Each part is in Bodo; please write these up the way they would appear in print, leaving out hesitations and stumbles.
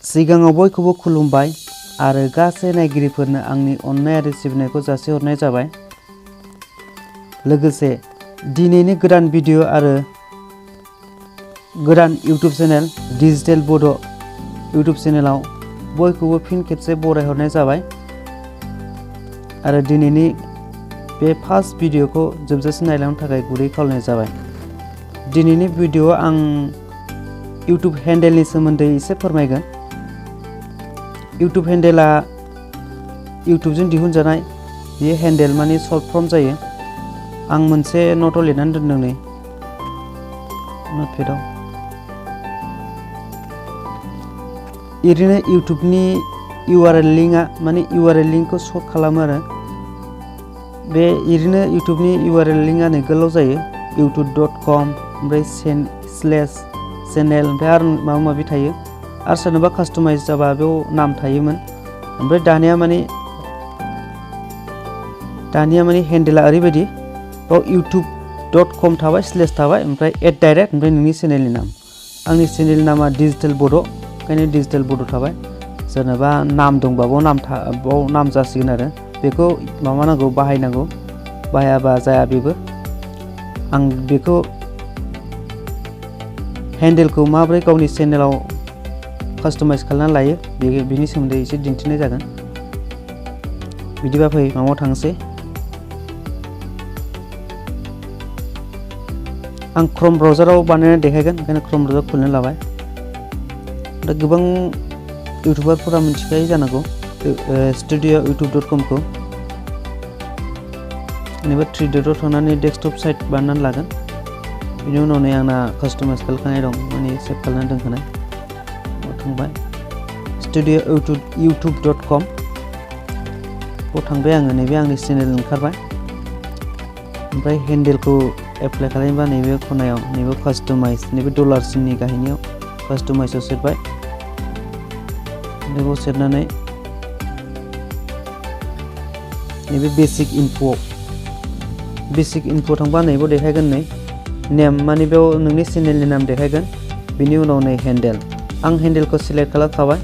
सिगाङाव बयखौबो खुलुमबाय आरो गासै नायगिरिफोरनो आंनि अननाय आरो सिबिनायखौ जासिहरनाय जाबाय। लोगोसे दिनैनि गोदान भिडिअ आरो गोदान YouTube चेनेल डिजिटेलबोड YouTube चेनेलाव बयखौबो फिन खेबसे बरायहरनाय जाबाय आरो दिनैनि बे फार्स्ट भिडिअखौ जोबजासिम नायलांनो थाखाय गुरै खावलायनाय जाबाय। दिनैनि भिडिअआव आं YouTube हेन्डेलनि सोमोन्दै एसे फोरमायगोन। YouTube हेन्डेला YouTubeजों दिहुनजानाय बे हेन्डेल माने सर्ट फर्म जायो। आं मोनसे नटआव लिरनानै दोनदों नै नटपेडआव। ओरैनो YouTubeनि URL लिंकआ माने URL लिंकखौ सर्ट खालामो आरो बे ओरैनो YouTubeनि URL लिंकआ नै गोलाव जायो youtube.com ओमफ्राय /channel ओमफ्राय आरो माबा माबि थायो आरो सोरनोबा कास्टमाइज जाबा बेयाव नाम थायोमोन। ओमफ्राय दानिया माने हेन्डेला ओरैबायदि बाव youtube.com थाबाय / थाबाय ओमफ्राय @ ओमफ्राय नोंनि चेनेलनि नाम। आंनि चेनेलनि नामा डिजिटेलबोड ओंखायनो डिजिटेलबोड थाबाय। सोरनोबा नाम दंबा बाव नाम जासिगोन आरो बेखौ माबानांगौ बाहायनांगौ, बाहायाबा जाया बेबो। आं बेखौ हेन्डेलखौ माबोरै गावनि चेनेलाव कास्टमाइज खालामनानै लायो बेनि सोमोन्दै एसे दिन्थिनाय जागोन। बिदिबा फै माबायाव थांसै। आं क्रम ब्राउजाराव बानायनानै देखायगोन ओंखायनो क्रम ब्राउजार खुलिनो लाबाय। दा गोबां इउटुबारफोरा मिथिखायो जानांगौ studio.youtube.com खौ। जेनेबा 3 डटआव थांनानै डेस्कटप साइट बानायनानै लागोन। बेनि उनाव नै आंना कास्टमाइज खालामखानाय दं माने सेभ खालामनानै दोनखानाय। थांबाय studio.youtube.com बेयाव थांबाय आङो। नैबे आंनि चेनेल ओंखारबाय। ओमफ्राय हेन्डेलखौ एप्लाइ खालामोबा नैबे खनायाव नैबे कास्टमाइज नैबे डलार सिननि गाहायनियाव कास्टमाइजआव सेरबाय। बेखौ सेरनानै नैबे बेसिक इनफ' थांबा नैबेयाव देखायगोन नै नेम माने बेयाव नोंनि चेनेलनि नाम देखायगोन। बेनि उनाव नै हेन्डेल। आं हेन्डेलखौ सिलेक्ट खालामखाबाय,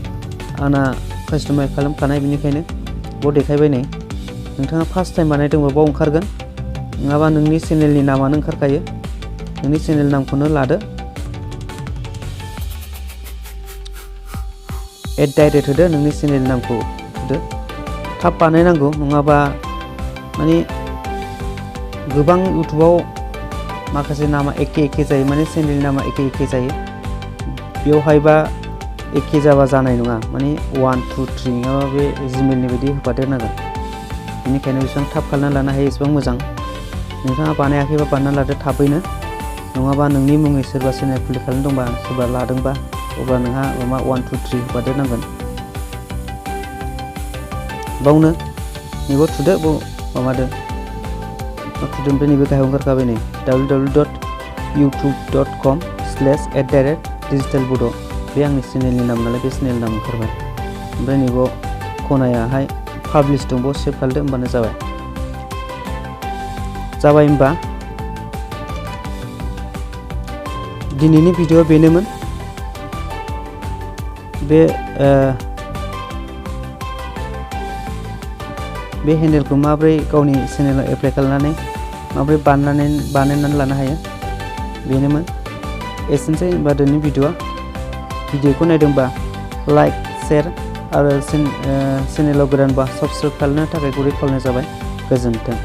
आंना कास्टमाइज खालामखानाय बेनिखायनो बेयाव देखायबाय नै। नोंथाङा फार्स्ट टाइम बानायदोंबा बाव ओंखारगोन, नङाबा नोंनि चेनेलनि नामानो ओंखारखायो। नोंनि चेनेल नामखौनो लादो, @ होदो, नोंनि चेनेलनि नामखौ होदो। थाब बानायनांगौ नङाबा माने गोबां इउटुबाव माखासे नामा एखे जायो, माने चेनेलनि नामा एखे जायो। बेवहायबा एखे जाबा जानाय नङा, माने 1 2 3 नङाबा बे जिमेलनि बायदि होफादेरनांगोन। बेनिखायनो बेसेबां थाब खालामनानै लानो हायो एसेबां मोजां। नोंथाङा बानायाखैबा बानायना लादो थाबैनो, नङाबा नोंनि मुङै सोरबा चेनेल खुलि खालामदोंबा सोरबा लादोंबा अब्ला नोंहा 1 2 3 होफादेरनांगोन। बावनो नैबाव थुदो, बाव माबादो थुदो। ओमफ्राय नैबे गाहायाव ओंखारखाबाय नै www.youtube.com/@digitalbodo बे आंनि चेनेलनि नाम नालाय बे चेनेलनि नाम ओंखारबाय। ओमफ्राय नैबाव खनायाहाय पाब्लिश दं, बाव सेभ खालामदो, होमबानो जाबाय। होमबा दिनैनि भिडिअ बेनोमोन। बे हेन्डेलखौ माबोरै गावनि चेनेलाव एप्लाइ खालामनानै माबोरै बानायनानै लानो हायो बेनोमोन। एसेनोसै होनबा दिनैनि भिडिअखौ नायदोंबा लाइक, शेयार आरो चेनेलाव गोदानबा साबस्क्राइब खालामनो थाखाय गुरै खावलायनाय जाबाय। गोजोन्थों।